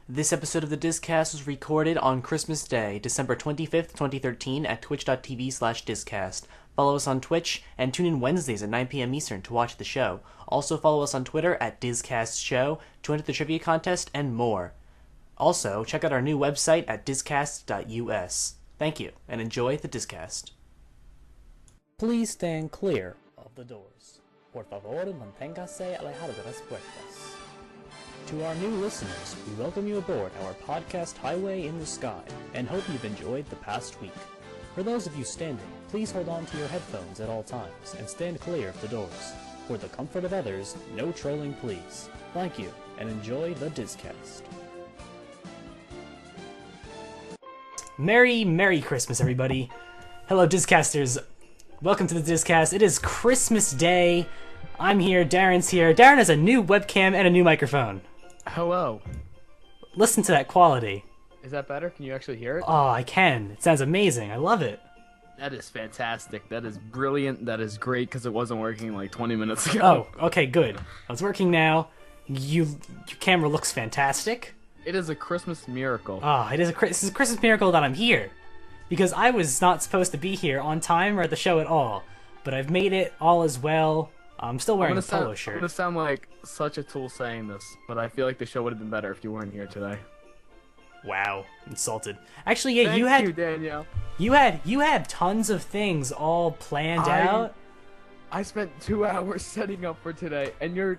This episode of the DisCast was recorded on Christmas Day, December 25th, 2013 at twitch.tv/DisCast. Follow us on Twitch, and tune in Wednesdays at 9 p.m. Eastern to watch the show. Also follow us on Twitter at DisCast Show to enter the trivia contest, and more. Also, check out our new website at discast.us. Thank you, and enjoy the DisCast. Please stand clear of the doors. Por favor, manténgase alejado de las puertas. To our new listeners, we welcome you aboard our podcast Highway in the Sky, and hope you've enjoyed the past week. For those of you standing, please hold on to your headphones at all times, and stand clear of the doors. For the comfort of others, no trolling please. Thank you, and enjoy the DisCast. Merry Christmas, everybody. Hello, DisCasters. Welcome to the DisCast. It is Christmas Day. I'm here, Darren's here. Darren has a new webcam and a new microphone. Hello. Listen to that quality. Is that better? Can you actually hear it? Oh, I can. It sounds amazing. I love it. That is fantastic. That is brilliant. That is great because it wasn't working like 20 minutes ago. Oh, okay, good. It's working now. Your camera looks fantastic. It is a Christmas miracle. This is a Christmas miracle that I'm here. Because I was not supposed to be here on time or at the show at all. But I've made it all as well. I'm still wearing a polo shirt. I'm going to sound like such a tool saying this, but I feel like the show would have been better if you weren't here today. Wow, insulted. Actually, yeah, Thank you, Danielle. You had tons of things all planned out. I spent 2 hours setting up for today, and you're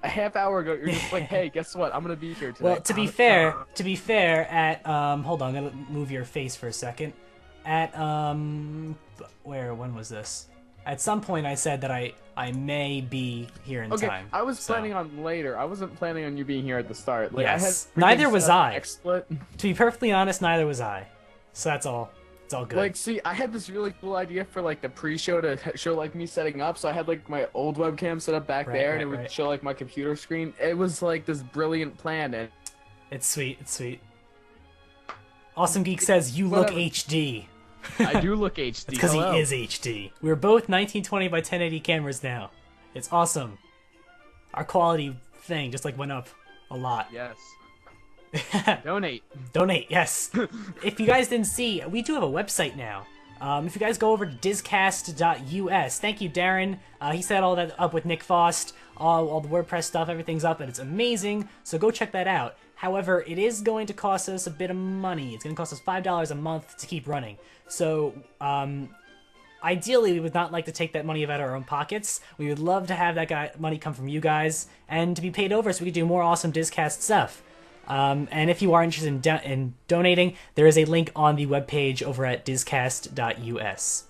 a half hour ago. You're just like, hey, guess what? I'm gonna be here today. Well, to be fair, at hold on, I'm gonna move your face for a second. At when was this? At some point, I said that I may be here in time. Okay, I was planning on later. I wasn't planning on you being here at the start. Like, yes, I had neither was I. XSplit. To be perfectly honest, neither was I. So that's all. It's all good. Like, see, I had this really cool idea for like the pre-show to show like me setting up. So I had like my old webcam set up back there, and it would show like my computer screen. It was like this brilliant plan, and it's sweet. It's sweet. Awesome Geek says you look HD. I do look HD. Because he is HD. We're both 1920 by 1080 cameras now. It's awesome. Our quality thing just like went up a lot. Yes. Donate. Donate, yes. If you guys didn't see, we do have a website now. If you guys go over to discast.us, thank you, Darren. He set all that up with Nick Faust. All the WordPress stuff, everything's up, and it's amazing. So go check that out. However, it is going to cost us a bit of money. It's going to cost us $5 a month to keep running. So, ideally, we would not like to take that money out of our own pockets. We would love to have that money come from you guys and to be paid over so we could do more awesome DisCast stuff. And if you are interested in donating, there is a link on the webpage over at discast.us.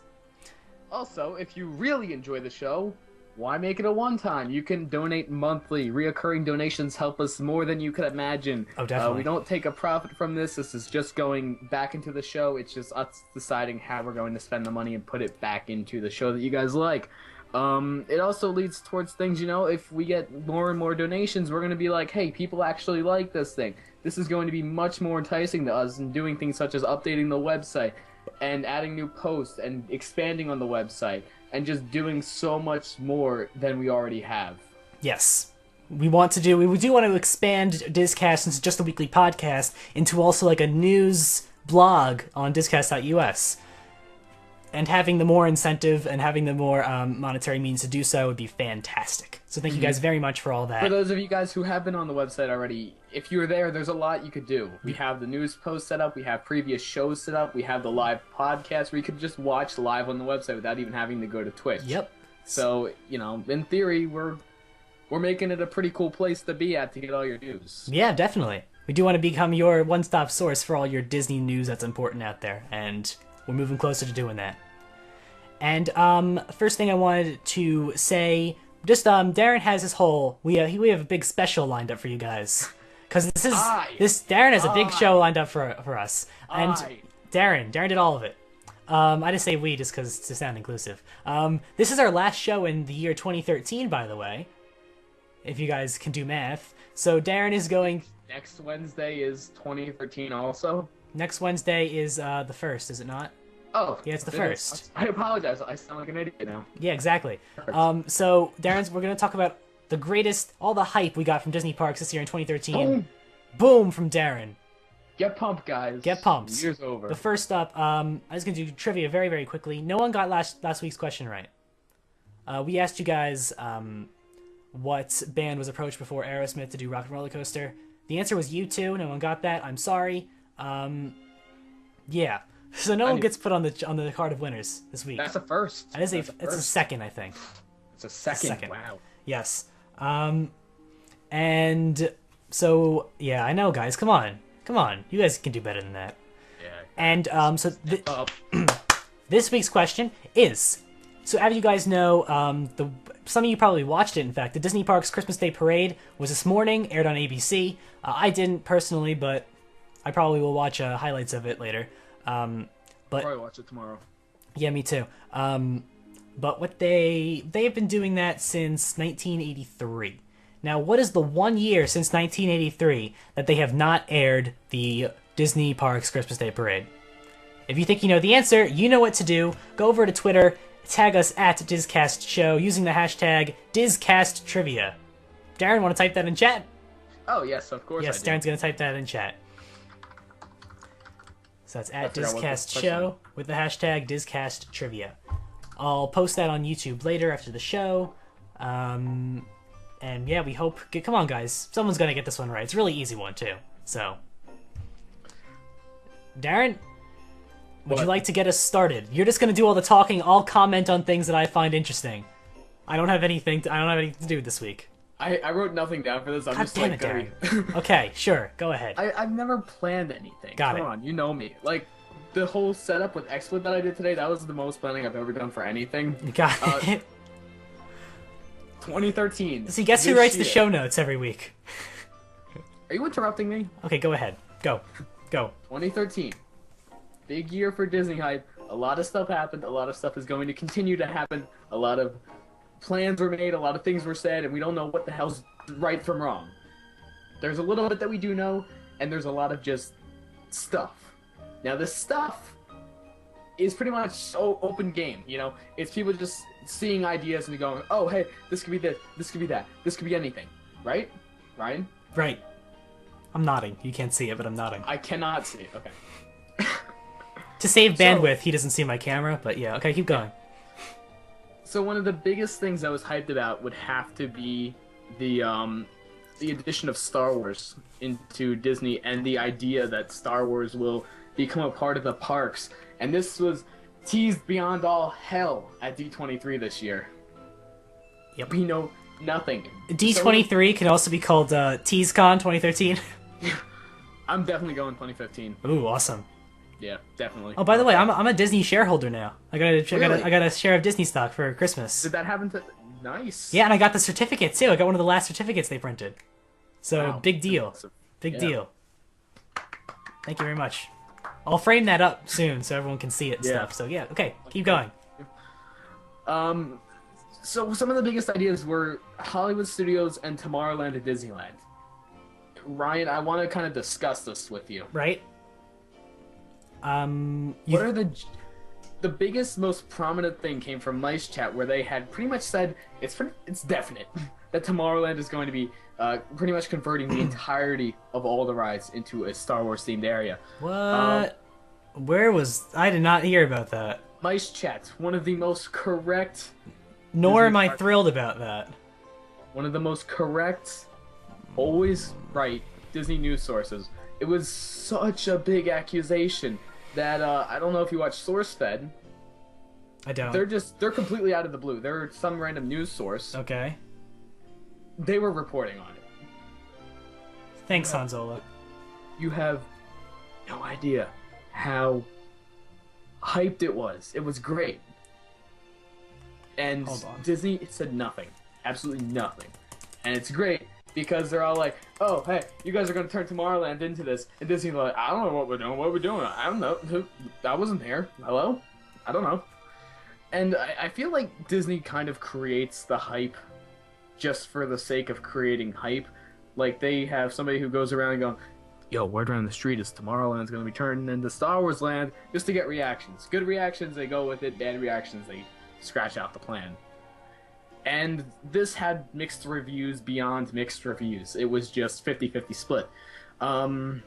Also, if you really enjoy the show, why make it a one-time? You can donate monthly. Reoccurring donations help us more than you could imagine. Oh, definitely. We don't take a profit from this. This is just going back into the show. It's just us deciding how we're going to spend the money and put it back into the show that you guys like. It also leads towards things, if we get more and more donations, we're going to be like, hey, people actually like this thing. This is going to be much more enticing to us, and doing things such as updating the website and adding new posts and expanding on the website and just doing so much more than we already have. Yes. We do want to expand DisCast into just a weekly podcast into also like a news blog on discast.us. And having the more incentive and having the more monetary means to do so would be fantastic. So thank you guys very much for all that. For those of you guys who have been on the website already, if you're there, there's a lot you could do. We have the news post set up. We have previous shows set up. We have the live podcast where you could just watch live on the website without even having to go to Twitch. Yep. So, in theory, we're making it a pretty cool place to be at to get all your news. Yeah, definitely. We do want to become your one-stop source for all your Disney news that's important out there, and we're moving closer to doing that. And first thing I wanted to say, just Darren has his whole we have a big special lined up for you guys, because Darren has a big show lined up for us, and Darren did all of it. I just say we just because to sound inclusive. This is our last show in the year 2013, by the way, if you guys can do math. So Darren is going. Next Wednesday is 2013 also? Next Wednesday is the 1st, is it not? Oh. Yeah, it's the 1st. I apologize. I sound like an idiot now. Yeah, exactly. So, Darren's, we're going to talk about all the hype we got from Disney parks this year in 2013. Boom from Darren. Get pumped, guys. Get pumped. The year's over. But first up, I was going to do trivia very, very quickly. No one got last week's question right. We asked you guys what band was approached before Aerosmith to do Rock and Roller Coaster. The answer was U2. No one got that. I'm sorry. Yeah. So no one gets put on the card of winners this week. That's a first. That is it's a second, I think. It's a second. Wow. Yes. And so yeah, I know, guys. Come on. You guys can do better than that. Yeah. And so this week's question is: so as you guys know, some of you probably watched it. In fact, the Disney Parks Christmas Day Parade was this morning, aired on ABC. I didn't personally, but I probably will watch highlights of it later. But probably watch it tomorrow. Yeah, me too. But what they've been doing that since 1983. Now, what is the 1 year since 1983 that they have not aired the Disney Parks Christmas Day Parade? If you think you know the answer, you know what to do. Go over to Twitter, tag us at DisCast Show using the hashtag DisCastTrivia. Darren, want to type that in chat? Oh, yes, of course. Yes, Darren's going to type that in chat. So that's at DisCast Show with the hashtag DisCastTrivia. I'll post that on YouTube later after the show. And yeah, we hope... Come on, guys. Someone's going to get this one right. It's a really easy one, too. So... Darren? Would you like to get us started? You're just going to do all the talking. I'll comment on things that I find interesting. I don't have anything to do this week. I wrote nothing down for this. I'm just damn like... it, Darren. Okay, sure. Go ahead. I've never planned anything. Got it. Come on, you know me. Like, the whole setup with XSplit that I did today, that was the most planning I've ever done for anything. You got it. 2013. See, guess who writes the show notes every week? Are you interrupting me? Okay, go ahead. Go. 2013. Big year for Disney hype. A lot of stuff happened. A lot of stuff is going to continue to happen. A lot of plans were made. A lot of things were said, and we don't know what the hell's right from wrong. There's a little bit that we do know, and there's a lot of just stuff. Now, this stuff is pretty much so open game, you know? It's people just seeing ideas and going, oh, hey, this could be this could be that, this could be anything. Right? Ryan? Right. I'm nodding. You can't see it, but I'm nodding. I cannot see it. Okay. To save bandwidth, he doesn't see my camera, but yeah. Okay, keep going. So one of the biggest things I was hyped about would have to be the addition of Star Wars into Disney and the idea that Star Wars will become a part of the parks. And this was teased beyond all hell at D23 this year. Yep. We know nothing. D23 can also be called TeaseCon 2013. I'm definitely going 2015. Ooh, awesome. Yeah, definitely. Oh, by the way, I'm a Disney shareholder now. I got Really? a share of Disney stock for Christmas. Did that happen to... Nice. Yeah, and I got the certificate too. I got one of the last certificates they printed. So, Wow. big deal. Awesome. Big Yeah. deal. Thank you very much. I'll frame that up soon so everyone can see it and stuff. So, yeah, okay, keep going. So some of the biggest ideas were Hollywood Studios and Tomorrowland at Disneyland. Ryan, I want to kind of discuss this with you. Right? What are the biggest, most prominent thing came from Mice Chat, where they had pretty much said it's definite that Tomorrowland is going to be pretty much converting the entirety of all the rides into a Star Wars themed area. What? I did not hear about that. Mice Chat, one of the most correct... Nor am Disney I park- thrilled about that. One of the most correct, always right Disney news sources. It was such a big accusation that I don't know if you watch SourceFed. I don't. They're completely out of the blue. They're some random news source. Okay. They were reporting on it. Thanks, Han Solo. You have no idea how hyped it was. It was great. And Hold on. Disney said nothing. Absolutely nothing. And it's great because they're all like, oh, hey, you guys are going to turn Tomorrowland into this. And Disney's like, I don't know what we're doing. What are we doing? I don't know. I wasn't there. Hello? I don't know. And I feel like Disney kind of creates the hype just for the sake of creating hype. Like, they have somebody who goes around and going, yo, word around the street is Tomorrowland's going to be turned into Star Wars Land, just to get reactions. Good reactions, they go with it. Bad reactions, they scratch out the plan. And this had mixed reviews beyond mixed reviews. It was just 50-50 split. Some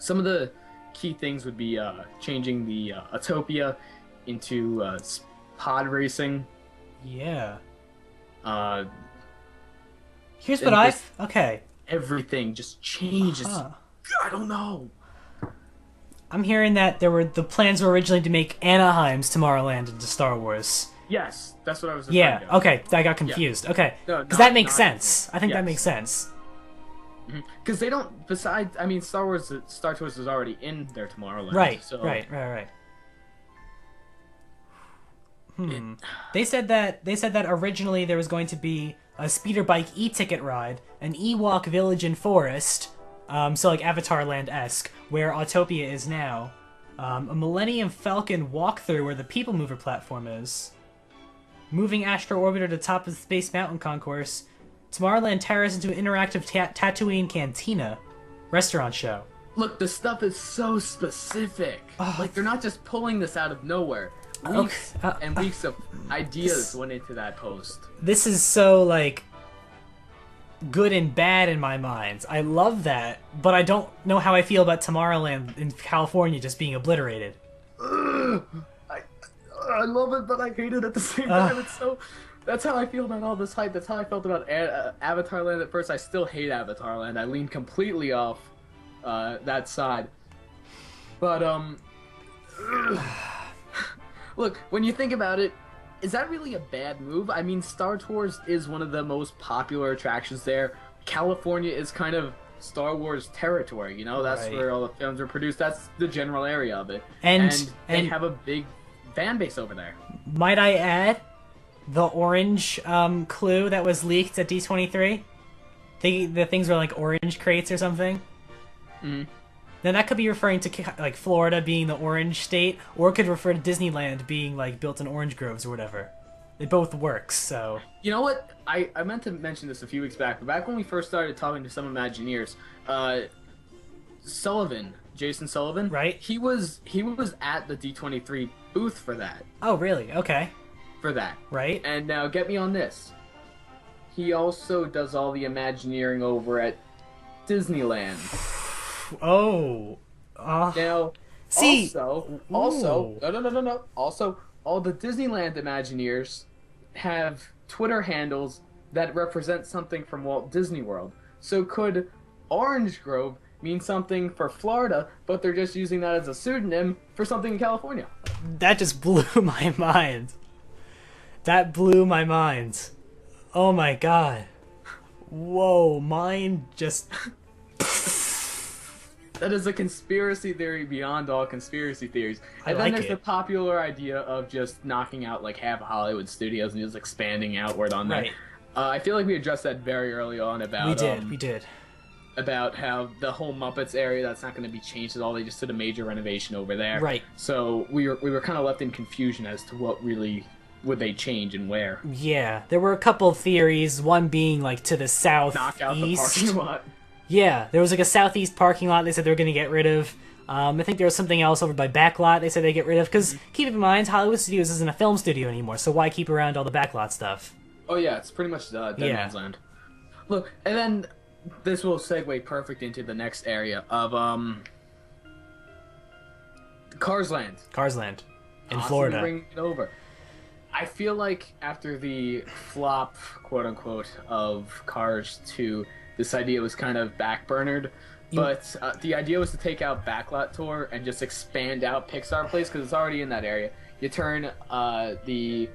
of the key things would be changing the Autopia into pod racing. Yeah. Here's what I've... Okay. Everything just changes. I don't know. I'm hearing that the plans were originally to make Anaheim's Tomorrowland into Star Wars. Yes, that's what I was. Yeah. Okay, I got confused. Yeah. Okay, because that makes sense. I think that makes sense. Because they don't. Besides, I mean, Star Tours is already in their Tomorrowland. Right. So Right. They said that originally there was going to be a speeder bike e-ticket ride, an Ewok village and forest, so like Avatar Land-esque, where Autopia is now, a Millennium Falcon walkthrough where the People Mover platform is, moving Astro Orbiter to the top of the Space Mountain Concourse, Tomorrowland Terrace into an interactive Tatooine Cantina, restaurant show. Look, the stuff is so specific. Like, they're not just pulling this out of nowhere. Weeks and weeks of ideas went into that post. This is so, like, good and bad in my mind. I love that, but I don't know how I feel about Tomorrowland in California just being obliterated. I love it, but I hate it at the same time. It's so... That's how I feel about all this hype. That's how I felt about Avatar Land at first. I still hate Avatar Land. I leaned completely off that side. But, look, when you think about it, is that really a bad move? I mean, Star Tours is one of the most popular attractions there. California is kind of Star Wars territory, you know? That's where all the films are produced. That's the general area of it. And they have a big fan base over there. Might I add, the orange clue that was leaked at D23? The things were like orange crates or something? Mm-hmm. Now that could be referring to like Florida being the orange state, or it could refer to Disneyland being like built in orange groves or whatever. It both works, so... You know what? I meant to mention this a few weeks back, but back when we first started talking to some Imagineers, Jason Sullivan, right? He was at the D23 booth for that. Oh, really? Okay. For that. Right. And now get me on this. He also does all the Imagineering over at Disneyland. Oh. Now, see. Also, no. Also, all the Disneyland Imagineers have Twitter handles that represent something from Walt Disney World. So could Orange Grove mean something for Florida, but they're just using that as a pseudonym for something in California? That just blew my mind. That blew my mind. Oh my god. Whoa, mine just... That is a conspiracy theory beyond all conspiracy theories. And then there's the popular idea of just knocking out like half of Hollywood studios and just expanding outward on that. Right. I feel like we addressed that very early on about... We did. About how the whole Muppets area, that's not going to be changed at all. They just did a major renovation over there. Right. So we were kind of left in confusion as to what really would they change and where. Yeah, there were a couple of theories, one being like to the southeast. Knock out the parking lot. Yeah, there was like a southeast parking lot they said they were going to get rid of. I think there was something else over by Backlot they said they'd get rid of. Because keep in mind, Hollywood Studios isn't a film studio anymore, so why keep around all the Backlot stuff? Oh yeah, it's pretty much Dead Man's Land. Look, and then this will segue perfect into the next area of Cars Land. Cars Land in Florida. Bringing it over. I feel like after the flop, quote unquote, of Cars 2, this idea was kind of backburnered, but the idea was to take out Backlot Tour and just expand out Pixar Place, because it's already in that area. You turn the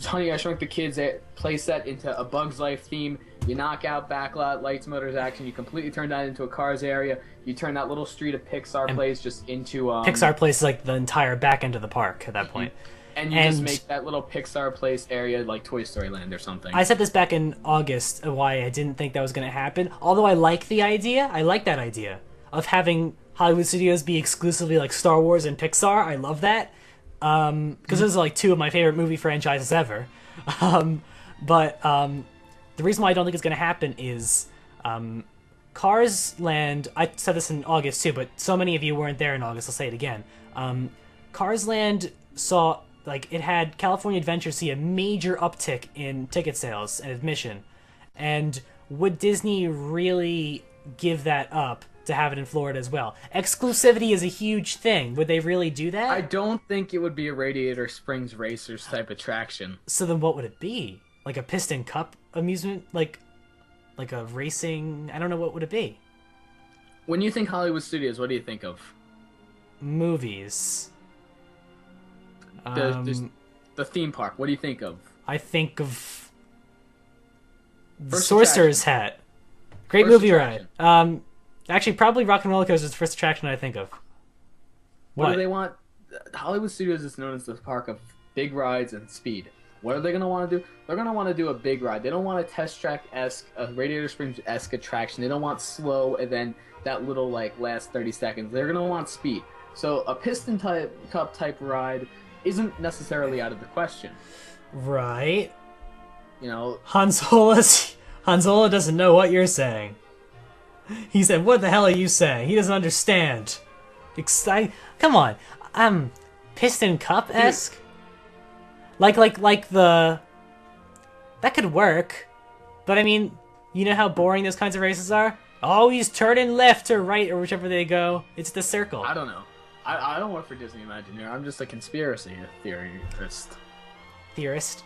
Honey, I Shrunk the Kids playset into a Bug's Life theme. You knock out Backlot, Lights, Motors, Action. You completely turn that into a Cars area. You turn that little street of Pixar Place just into... Pixar Place is like the entire back end of the park at that point. And you just make that little Pixar Place area like Toy Story Land or something. I said this back in August, why I didn't think that was going to happen. Although I like the idea. I like that idea of having Hollywood Studios be exclusively like Star Wars and Pixar. I love that. Because those are like two of my favorite movie franchises ever. But the reason why I don't think it's going to happen is Cars Land... I said this in August too, but so many of you weren't there in August, I'll say it again. Cars Land saw... Like, it had California Adventure see a major uptick in ticket sales and admission. And would Disney really give that up to have it in Florida as well? Exclusivity is a huge thing. Would they really do that? I don't think it would be a Radiator Springs Racers type attraction. So then what would it be? Like a Piston Cup amusement? Like a racing... I don't know, what would it be? When you think Hollywood Studios, what do you think of? Movies. The theme park, what do you think of? I think of the First Sorcerer's Hat. Great First movie attraction. ride. Actually, probably Rock and Roller Coaster is the first attraction I think of. What do they want? Hollywood Studios is known as the park of big rides and speed. What are they going to want to do? They're going to want to do a big ride. They don't want a test track-esque, a Radiator Springs-esque attraction. They don't want slow and then that little, like, last 30 seconds. They're going to want speed. So a Piston Cup type ride isn't necessarily out of the question. Right. You know, Han Solo doesn't know what you're saying. He said, "What the hell are you saying?" He doesn't understand. Come on. Piston Cup-esque? Like the... That could work. But I mean, you know how boring those kinds of races are? Always turning left or right or whichever they go. It's the circle. I don't know. I don't work for Disney Imagineer. I'm just a conspiracy theorist. Theorist.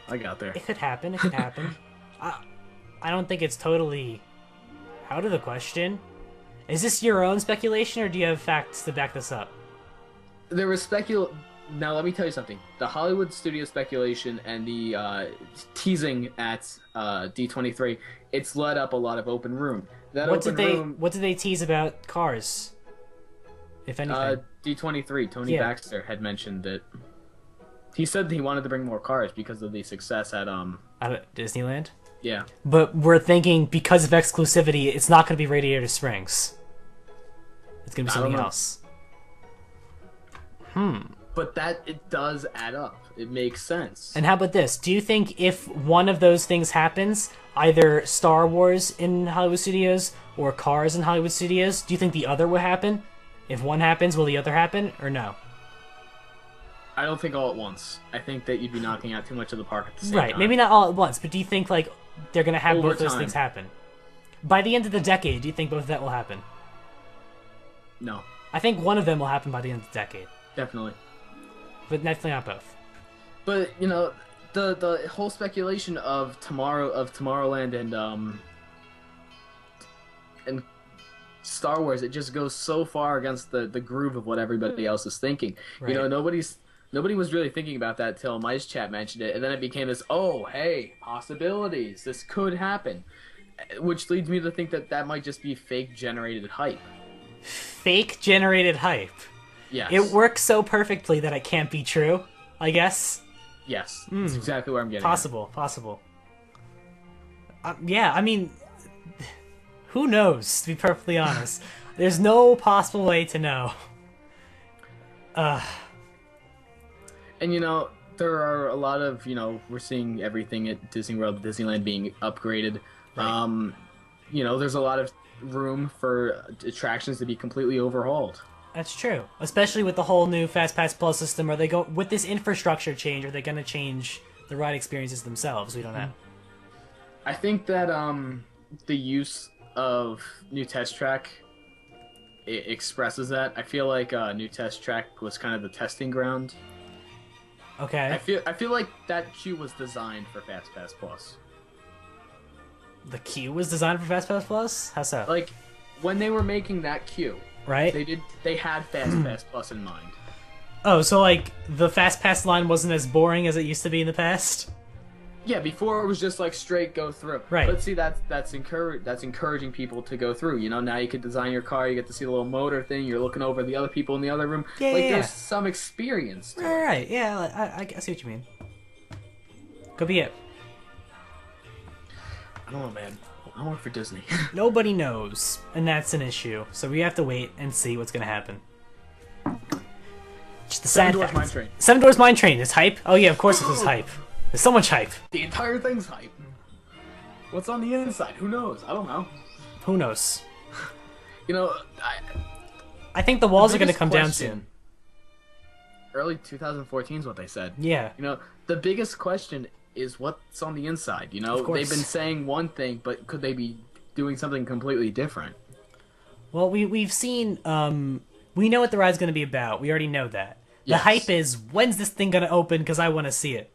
I got there. It could happen. It could happen. I don't think it's totally out of the question. Is this your own speculation, or do you have facts to back this up? There was Now let me tell you something. The Hollywood studio speculation and the teasing at D23, it's let up a lot of open room. What did they tease about Cars? If anything. D23, Tony Baxter had mentioned that he said that he wanted to bring more cars because of the success at Disneyland? Yeah. But we're thinking because of exclusivity, it's not going to be Radiator Springs. It's going to be something else. But it does add up. It makes sense. And how about this? Do you think if one of those things happens, either Star Wars in Hollywood Studios or Cars in Hollywood Studios, do you think the other will happen? If one happens, will the other happen, or no? I don't think all at once. I think that you'd be knocking out too much of the park at the same time. Right, maybe not all at once, but do you think like they're going to have Over both those time. things happen? By the end of the decade, do you think both of that will happen? No. I think one of them will happen by the end of the decade. Definitely. But definitely not both. But, you know, the whole speculation of Tomorrowland and Star Wars, it just goes so far against the groove of what everybody else is thinking. Right. You know, nobody was really thinking about that till Mice Chat mentioned it, and then it became this, oh, hey, possibilities, this could happen. Which leads me to think that might just be fake generated hype. Fake generated hype? Yes. It works so perfectly that it can't be true, I guess. Yes, that's exactly where I'm getting Possible. Yeah, I mean, who knows, to be perfectly honest. There's no possible way to know. And, you know, there are a lot of, you know, we're seeing everything at Disney World, Disneyland being upgraded. Right. You know, there's a lot of room for attractions to be completely overhauled. That's true. Especially with the whole new Fast Pass Plus system. Are they with this infrastructure change, are they going to change the ride experiences themselves? We don't know. I think that the use of New Test Track it expresses that. I feel like New Test Track was kind of the testing ground. Okay. I feel like that queue was designed for Fast Pass Plus. The queue was designed for Fast Pass Plus? How so? Like when they were making that queue, right? They had Fast Pass Plus in mind. Oh, so like the Fast Pass line wasn't as boring as it used to be in the past? Yeah, before it was just like straight go through. Right. But see, that's encouraging people to go through. You know, now you can design your car. You get to see the little motor thing. You're looking over the other people in the other room. There's some experience. To it. Right. Yeah, I see what you mean. Could be it. I don't know, man. I don't work for Disney. Nobody knows, and that's an issue. So we have to wait and see what's gonna happen. Just the Seven sad Dwarfs facts. Mine Train. Seven Dwarfs Mine Train is hype. Oh yeah, of course this is hype. There's so much hype. The entire thing's hype. What's on the inside? Who knows? I don't know. Who knows? You know, I think the walls are gonna biggest come down question- soon. Early 2014 is what they said. Yeah. You know, the biggest question is what's on the inside. You know, Of course. they've been saying one thing, but could they be doing something completely different? Well, we've seen. We know what the ride's going to be about. We already know that. The Yes. hype is, when's this thing going to open? Because I want to see it.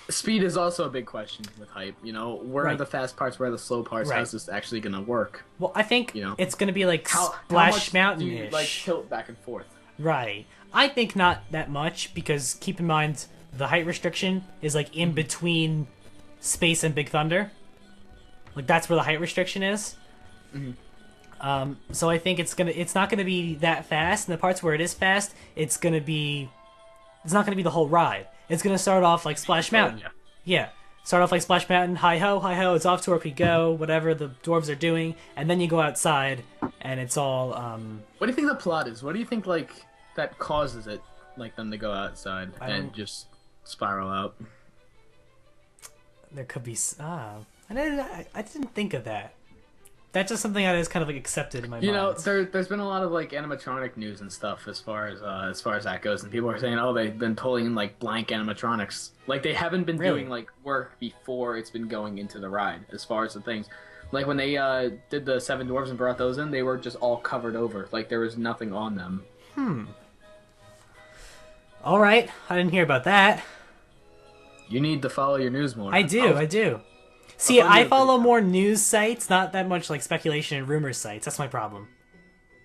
Speed is also a big question with hype. You know, where Right. are the fast parts? Where are the slow parts? Right. How's this actually gonna work? Well, I think You know. it's going to be like How Splash much Mountain-ish. do you like tilt back and forth? Right. I think not that much, because keep in mind, the height restriction is like in between Space and Big Thunder. Like, that's where the height restriction is. So I think it's not gonna be that fast, and the parts where it is fast, it's not gonna be the whole ride. It's gonna start off like Splash Mountain. yeah. Yeah. Start off like Splash Mountain, hi ho, it's off to where we go, whatever the dwarves are doing, and then you go outside, and it's all, What do you think the plot is? What do you think like that causes it, like them to go outside and just spiral out? there could be, I didn't think of that. That's just something I just kind of like accepted in my You know, mind. there's been a lot of like animatronic news and stuff as far as that goes, and people are saying, oh, they've been pulling in like blank animatronics, like they haven't been Really? doing like work before it's been going into the ride. As far as the things, like when they did the Seven Dwarfs and brought those in, they were just all covered over, like there was nothing on them. All right, I didn't hear about that. You need to follow your news more. I do. See, I'll find I you- follow more news sites, not that much like speculation and rumor sites. That's my problem.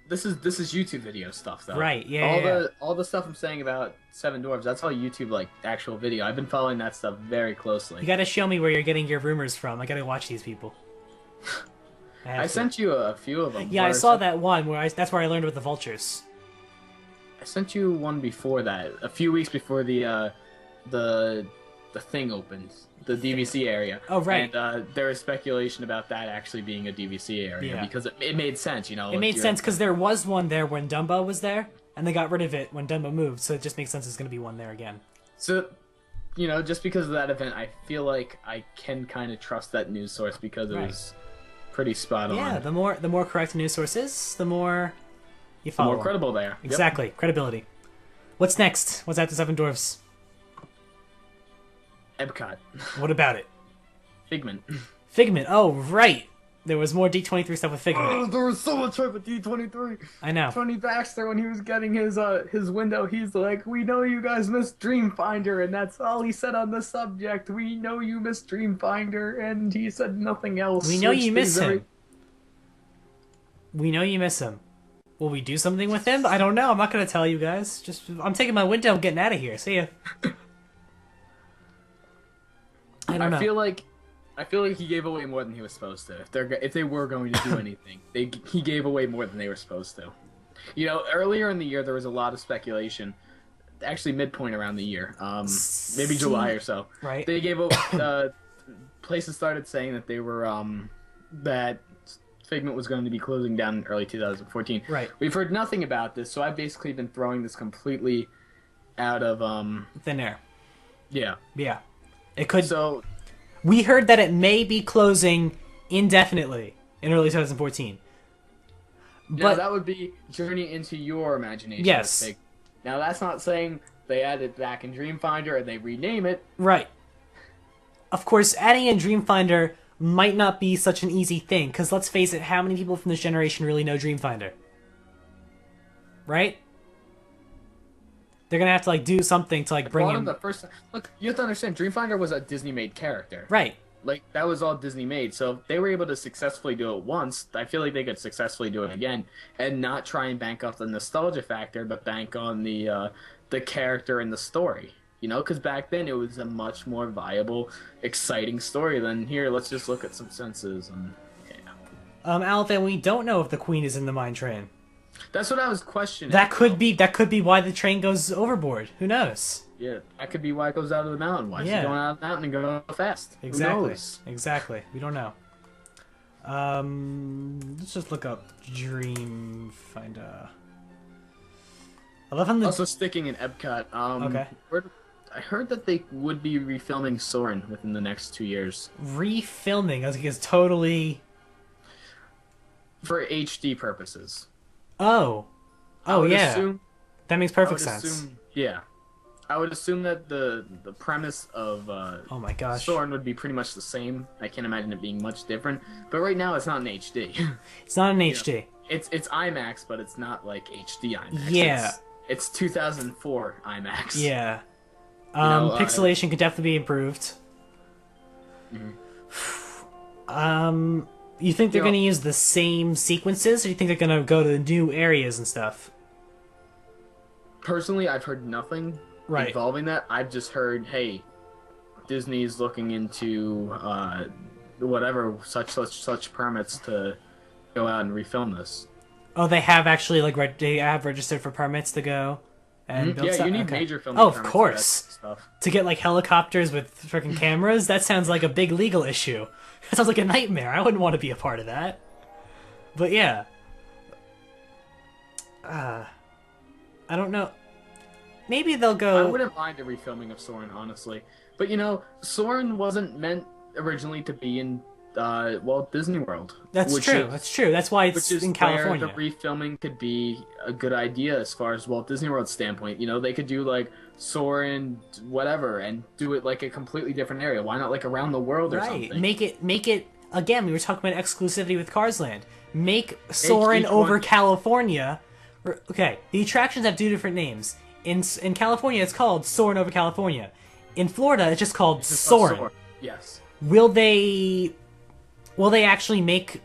This is YouTube video stuff though. Right, yeah. All the stuff I'm saying about Seven Dwarfs, that's all YouTube like actual video. I've been following that stuff very closely. You gotta show me where you're getting your rumors from. I gotta watch these people. I sent you a few of them. Yeah, I saw that one where that's where I learned about the vultures. I sent you one before that, a few weeks before the thing opened, the DVC area. Oh, right. And there was speculation about that actually being a DVC area Yeah. because it made sense, you know. It made sense because there was one there when Dumbo was there, and they got rid of it when Dumbo moved, so it just makes sense there's gonna be one there again. So, you know, just because of that event, I feel like I can kind of trust that news source because it Right. was pretty spot on. Yeah, the more correct a news source is, the more you The follow. more them. credible they are. Yep. Exactly, credibility. What's next? What's after Seven Dwarfs? Epcot. What about it? Figment. Figment. Oh, right. There was more D23 stuff with Figment. There was so much hype with D23. I know. Tony Baxter, when he was getting his window, he's like, "We know you guys missed Dreamfinder," and that's all he said on the subject. We know you missed Dreamfinder, and he said nothing else. We know which you miss is very- him. We know you miss him. Will we do something with him? I don't know. I'm not gonna tell you guys. I'm taking my window and getting out of here. See ya. I don't know. I feel like he gave away more than he was supposed to. If they were going to do anything, he gave away more than they were supposed to. You know, earlier in the year there was a lot of speculation. Actually, midpoint around the year, maybe July or so. Right. They gave places started saying that they were that Figment was going to be closing down in early 2014. Right. We've heard nothing about this, so I've basically been throwing this completely out of Thin air. yeah. Yeah. It could. So We heard that it may be closing indefinitely in early 2014. now But that would be Journey into Your Imagination. Yes. with Fig. Now that's not saying they add it back in Dreamfinder and they rename it. right. Of course, adding in Dreamfinder might not be such an easy thing, because let's face it, how many people from this generation really know Dreamfinder? Right? They're gonna have to like do something to like bring Brought in. the first. Look, you have to understand, Dreamfinder was a Disney-made character. Right. Like that was all Disney made, so if they were able to successfully do it once, I feel like they could successfully do it again, and not try and bank off the nostalgia factor, but bank on the character and the story. You know, because back then it was a much more viable, exciting story than here. Let's just look at some senses and yeah. Alvin, we don't know if the Queen is in the mine train. That's what I was questioning. That could be why the train goes overboard. Who knows? Yeah, that could be why it goes out of the mountain. Why is Yeah. it going out of the mountain and going fast? Exactly. Who knows? Exactly. We don't know. Let's just look up Dreamfinder. I love how the Also sticking in Epcot. Okay. I heard that they would be refilming Soarin within the next 2 years refilming. I think is totally. for HD purposes. Oh. I Oh would yeah. assume- That makes I perfect would sense. assume- yeah. I would assume that the premise of Oh my gosh. Soarin would be pretty much the same. I can't imagine it being much different. But right now, it's not in HD. It's not in HD. It's IMAX, but it's not like HD IMAX. Yeah. It's 2004 IMAX. Yeah. know, Pixelation could definitely be improved. You think they're going to use the same sequences, or you think they're going to go to the new areas and stuff? Personally, I've heard nothing involving that. I've just heard, hey, Disney's looking into whatever such permits to go out and refilm this. Oh, they have actually they have registered for permits to go and build stuff? You need major filming Oh, of permits course. for that stuff. To get like helicopters with freaking cameras, that sounds like a big legal issue. That sounds like a nightmare. I wouldn't want to be a part of that. But yeah. I don't know. Maybe they'll go... I wouldn't mind a refilming of Soarin, honestly. But, you know, Soarin wasn't meant originally to be in Walt Disney World. That's true. That's true. That's why it's in California. Where the refilming could be a good idea as far as Walt Disney World's standpoint. You know, they could do, like, Soarin, whatever, and do it, like, a completely different area. Why not, like, around the world or something? Make it... Again, we were talking about exclusivity with Cars Land. Make Soarin over California... Okay, the attractions have two different names. In California, it's called Soarin' over California. In Florida, it's just called Soarin'. Yes. Will they actually make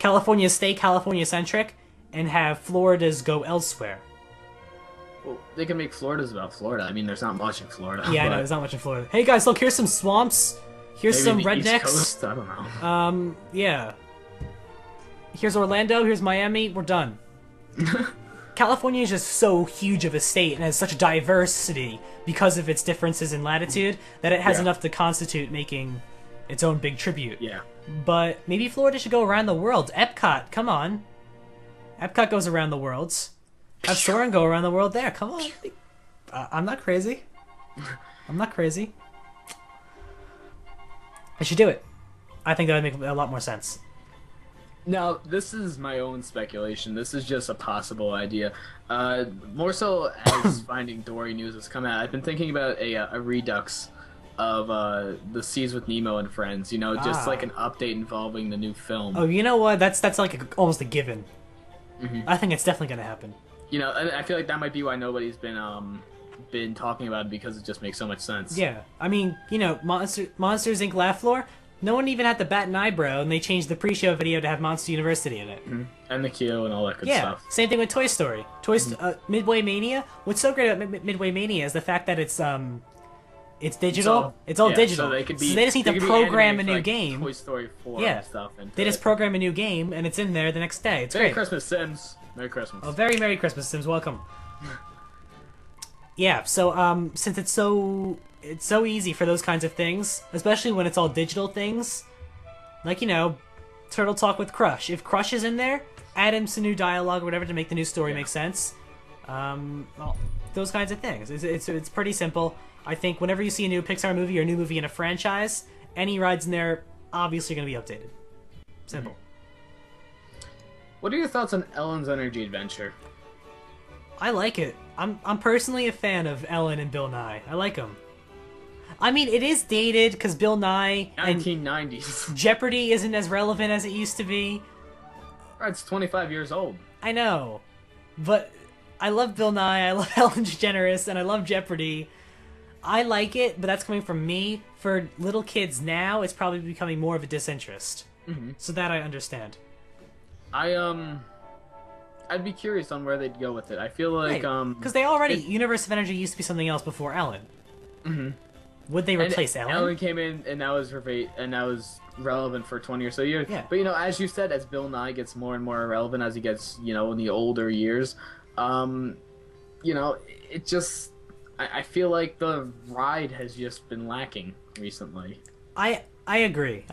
California stay California-centric and have Florida's go elsewhere? Well, they can make Florida's about Florida. I mean, there's not much in Florida. Yeah, I know, there's not much in Florida. Hey guys, look, here's some swamps. Here's some rednecks. East Coast? I don't know. Yeah. Here's Orlando, here's Miami, we're done. California is just so huge of a state and has such diversity because of its differences in latitude that it has enough to constitute making its own big tribute. Yeah. But maybe Florida should go around the world. Epcot, come on. Epcot goes around the world. Have Soarin' go around the world there. Come on. I'm not crazy. I'm not crazy. I should do it. I think that would make a lot more sense. Now, this is my own speculation. This is just a possible idea. More so as Finding Dory news has come out, I've been thinking about a redux of the Seas with Nemo and Friends. You know, just like an update involving the new film. Oh, you know what? That's like almost a given. I think it's definitely going to happen. You know, and I feel like that might be why nobody's been talking about it, because it just makes so much sense. Yeah, I mean, you know, Monsters Inc. Laugh Floor. No one even had to bat an eyebrow, and they changed the pre-show video to have Monster University in it. And the Kyo and all that good stuff. Same thing with Toy Story. Midway Mania. What's so great about Midway Mania is the fact that it's digital. It's all digital. So they just need to program a new game. Toy Story 4 and stuff. They just program a new game, and it's in there the next day. It's Merry great. Christmas, Sims. Merry Christmas. Oh, very Merry Christmas, Sims. Welcome. Yeah. So since it's so easy for those kinds of things, especially when it's all digital things, like, you know, Turtle Talk with Crush. If Crush is in there, add in some new dialogue or whatever to make the new story make sense. Well, those kinds of things. It's pretty simple. I think whenever you see a new Pixar movie or a new movie in a franchise, any rides in there obviously going to be updated. Simple. What are your thoughts on Ellen's Energy Adventure? I like it. I'm personally a fan of Ellen and Bill Nye. I like them. I mean, it is dated because Bill Nye 1990s. and Jeopardy isn't as relevant as it used to be. It's 25 years old. I know, but I love Bill Nye, I love Ellen DeGeneres, and I love Jeopardy. I like it, but that's coming from me. For little kids now, it's probably becoming more of a disinterest. So that I understand. I'd be curious on where they'd go with it. I feel like because they already Universe of Energy used to be something else before Ellen. Would they replace Ellen? Ellen came in, and that was relevant for 20 or so years. Yeah. But, you know, as you said, as Bill Nye gets more and more irrelevant as he gets, you know, in the older years, you know, it just... I feel like the ride has just been lacking recently. I agree.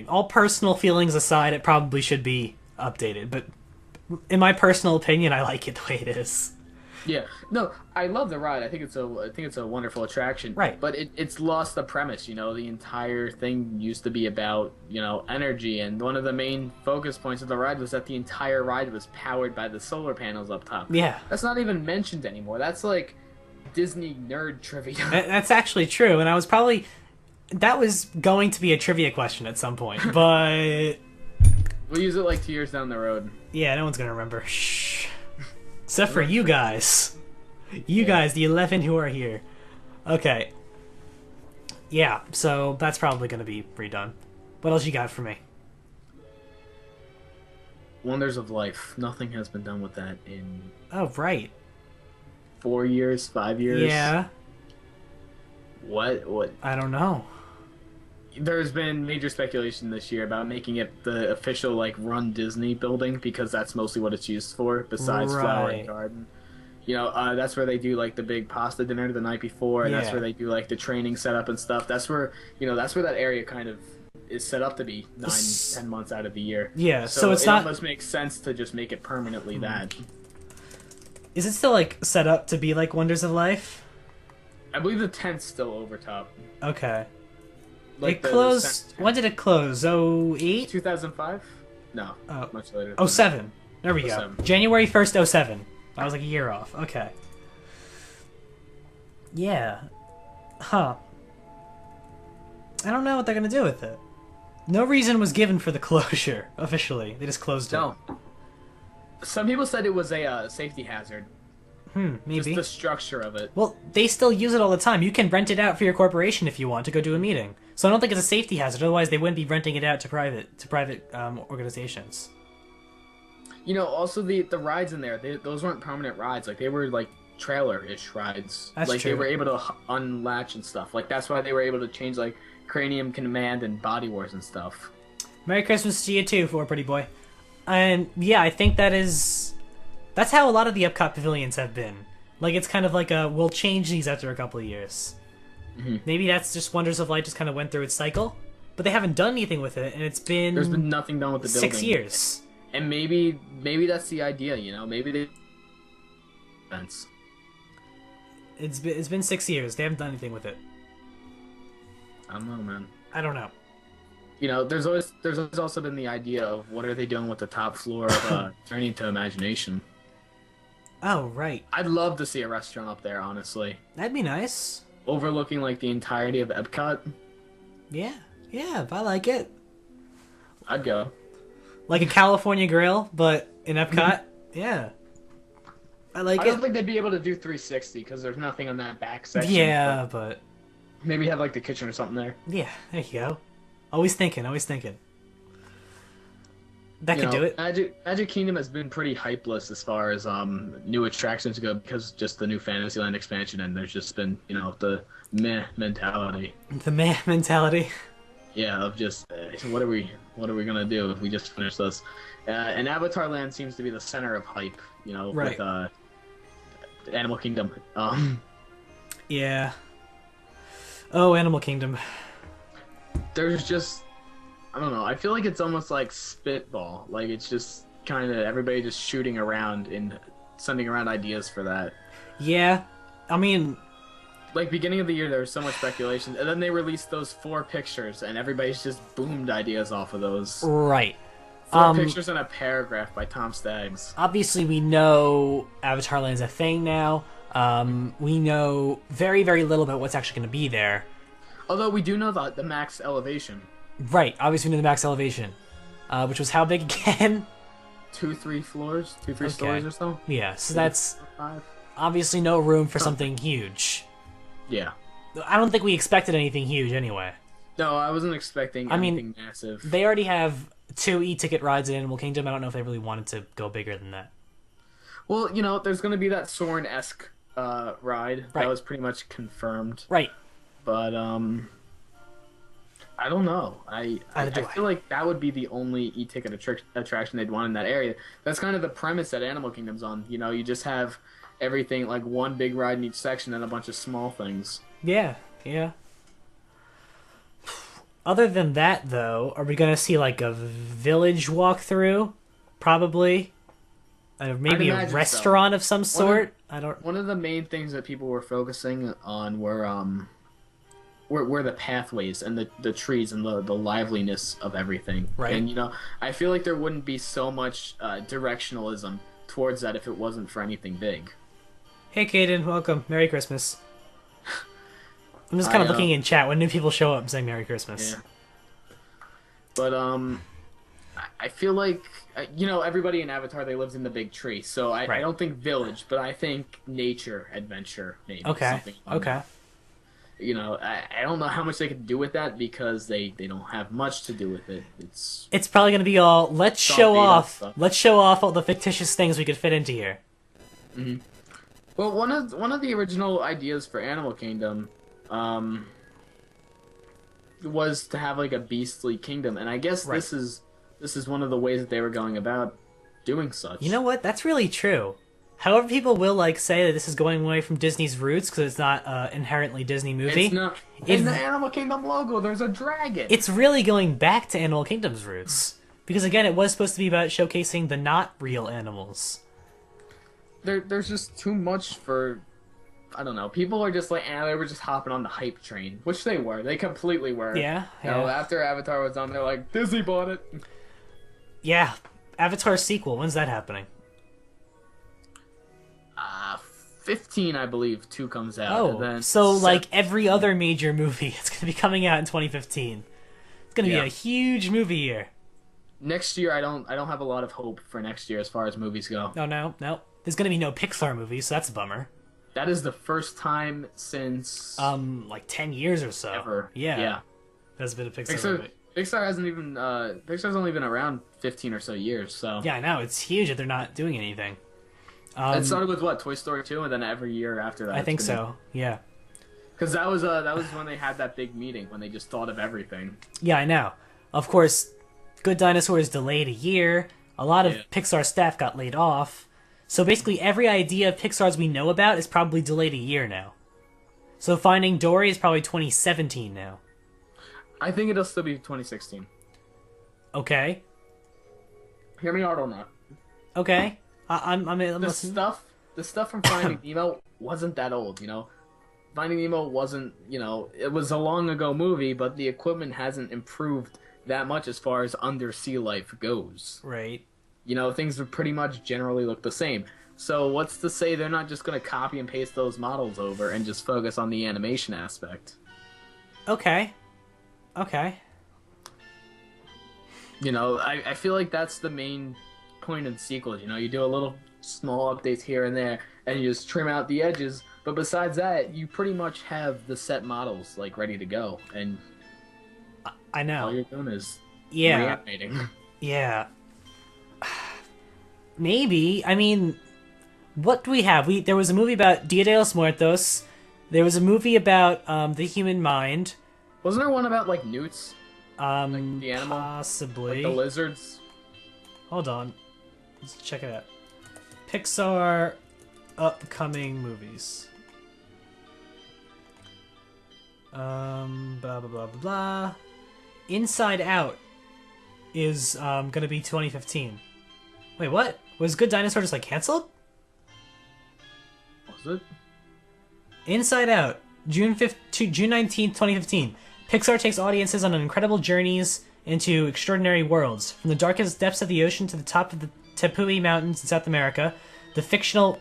All personal feelings aside, it probably should be updated, but in my personal opinion, I like it the way it is. Yeah, no, I love the ride. I think it's a wonderful attraction. Right. But it's lost the premise. You know, the entire thing used to be about, you know, energy, and one of the main focus points of the ride was that the entire ride was powered by the solar panels up top. Yeah. That's not even mentioned anymore. That's like Disney nerd trivia. That's actually true, and that was going to be a trivia question at some point, but We'll use it like 2 years down the road. yeah, no one's gonna remember. Shh. Except for you guys. You guys, the 11 who are here. Okay. Yeah, so that's probably gonna be redone. What else you got for me? Wonders of Life. Nothing has been done with that in Oh, right. 4 years, 5 years. Yeah. What? I don't know. There's been major speculation this year about making it the official like Run Disney building because that's mostly what it's used for. Besides Flower Right. and Garden, you know, that's where they do like the big pasta dinner the night before, and that's Yeah. where they do like the training setup and stuff. That's where that's where that area kind of is set up to be 9-10 months out of the year. Yeah, so it's it not. almost makes sense to just make it permanently that. Is it still like set up to be like Wonders of Life? I believe the tent's still over top. Okay. Like It closed. When did it close? 08? 2005? No, Oh. much later. 07. There we go. 07. January 1st, 07. I was like a year off. Okay. Yeah. Huh. I don't know what they're gonna do with it. No reason was given for the closure, officially. They just closed it. No. Some people said it was a safety hazard. Maybe. Just the structure of it. Well, they still use it all the time. You can rent it out for your corporation if you want to go do a meeting. So I don't think it's a safety hazard. Otherwise, they wouldn't be renting it out to private organizations. You know, also the rides in there, those weren't permanent rides. Like, they were, like, trailer-ish rides. That's like, true. they were able to unlatch and stuff. Like, that's why they were able to change, like, Cranium Command and Body Wars and stuff. Merry Christmas to you too, for pretty boy. And yeah, I think that's how a lot of the Epcot pavilions have been. Like, it's kind of like we'll change these after a couple of years. Mm-hmm. Maybe that's just Wonders of Light just kind of went through its cycle, but they haven't done anything with it, and it's been There's been nothing done with the building. 6 years. And maybe that's the idea, you know? Maybe they... Events. It's been 6 years. They haven't done anything with it. I don't know, man. I don't know. You know, there's always also been the idea of what are they doing with the top floor of Journey to Imagination. Oh, right. I'd love to see a restaurant up there, honestly. That'd be nice. Overlooking, like, the entirety of Epcot. Yeah, I like it. I'd go. Like a California grill, but in Epcot. Yeah. I like I it. don't think they'd be able to do 360 because there's nothing on that back section. Yeah, but Maybe have, like, the kitchen or something there. yeah, there you go. Always thinking. That could do it. Magic Kingdom has been pretty hypeless as far as new attractions go because just the new Fantasyland expansion, and there's just been, the meh mentality. The man mentality. Yeah, of just what are we gonna do if we just finish this? And Avatar Land seems to be the center of hype, Right. with Animal Kingdom. Yeah. Oh, Animal Kingdom. There's just, I don't know. I feel like it's almost like spitball. Like it's just kind of everybody just shooting around and sending around ideas for that. Yeah. I mean, Like beginning of the year, there was so much speculation, and then they released those 4 pictures, and everybody's just boomed ideas off of those. right. 4 pictures in a paragraph by Tom Staggs. Obviously, we know Avatar Land's a thing now. We know very, very little about what's actually going to be there. Although we do know the max elevation. Right. Obviously, we know the max elevation, which was how big again? 2-3 floors, 2-3 Okay. stories or so. Yeah. So that's 5. obviously no room for something huge. Yeah. I don't think we expected anything huge anyway. No, I wasn't expecting anything massive. They already have 2 e-ticket rides in Animal Kingdom. I don't know if they really wanted to go bigger than that. Well, there's going to be that Soarin-esque ride. Right. That was pretty much confirmed. Right. But, I don't know. I feel like that would be the only e-ticket attraction they'd want in that area. That's kind of the premise that Animal Kingdom's on. You just have everything, like one big ride in each section and a bunch of small things. Yeah. Other than that, though, are we going to see like a village walkthrough? Probably. Maybe a imagine restaurant of some sort? One of the main things that people were focusing on were the pathways and the trees and the liveliness of everything. Right. And, I feel like there wouldn't be so much directionalism towards that if it wasn't for anything big. Hey, Caden, welcome. Merry Christmas. I'm just kind of looking in chat when new people show up saying Merry Christmas. Yeah. But I feel like everybody in Avatar, they lived in the big tree, so I don't think village, but I think nature adventure maybe. Okay. Okay. I don't know how much they could do with that because they don't have much to do with it. It's probably gonna be all let's show off all the fictitious things we could fit into here. Mm-hmm. Well, one of the original ideas for Animal Kingdom was to have like a beastly kingdom, and I guess this is one of the ways that they were going about doing such. You know what? That's really true. However, people will say that this is going away from Disney's roots because it's not inherently Disney movie. It's not. In the Animal Kingdom logo, there's a dragon. It's really going back to Animal Kingdom's roots because again, it was supposed to be about showcasing the not real animals. There's just too much for. I don't know. People are just they were just hopping on the hype train, which they were. They completely were. Yeah. After Avatar was done, they're like, Disney bought it. Yeah. Avatar sequel. When's that happening? 15, I believe, 2 comes out. Oh, and then so like every other major movie, it's going to be coming out in 2015. It's going to be a huge movie year. Next year, I don't have a lot of hope for next year as far as movies go. No. There's going to be no Pixar movies, so that's a bummer. That is the first time since like 10 years or so. Ever. Yeah. There's been a Pixar movie. Pixar hasn't even Pixar's only been around 15 or so years, so. Yeah, I know. It's huge that they're not doing anything. It started with what, Toy Story 2, and then every year after that. I think so. Yeah. Because that was when they had that big meeting when they just thought of everything. Yeah, I know. Of course, Good Dinosaur is delayed a year. A lot of Pixar staff got laid off. So basically, every idea of Pixar's we know about is probably delayed a year now. So Finding Dory is probably 2017 now. I think it'll still be 2016. Okay. Hear me out on that. Okay. I'm the stuff from Finding Nemo wasn't that old, Finding Nemo wasn't, it was a long ago movie, but the equipment hasn't improved that much as far as undersea life goes. Right. Things would pretty much generally look the same. So what's to say they're not just going to copy and paste those models over and just focus on the animation aspect? Okay. I feel like that's the main point in sequels. You do a little small updates here and there, and you just trim out the edges. But besides that, you pretty much have the set models ready to go, and I know all you're doing is reanimating. Yeah. Maybe. I mean, what do we have? There was a movie about Dia de los Muertos. There was a movie about the human mind. Wasn't there one about newts? The animal? Possibly. The lizards? Hold on. Let's check it out. Pixar upcoming movies. Blah, blah, blah, blah, blah. Inside Out is gonna be 2015. Wait, what? Was Good Dinosaur just canceled? Was it? Inside Out, June 19th, 2015. Pixar takes audiences on incredible journeys into extraordinary worlds. From the darkest depths of the ocean to the top of the Tepui Mountains in South America, the fictional...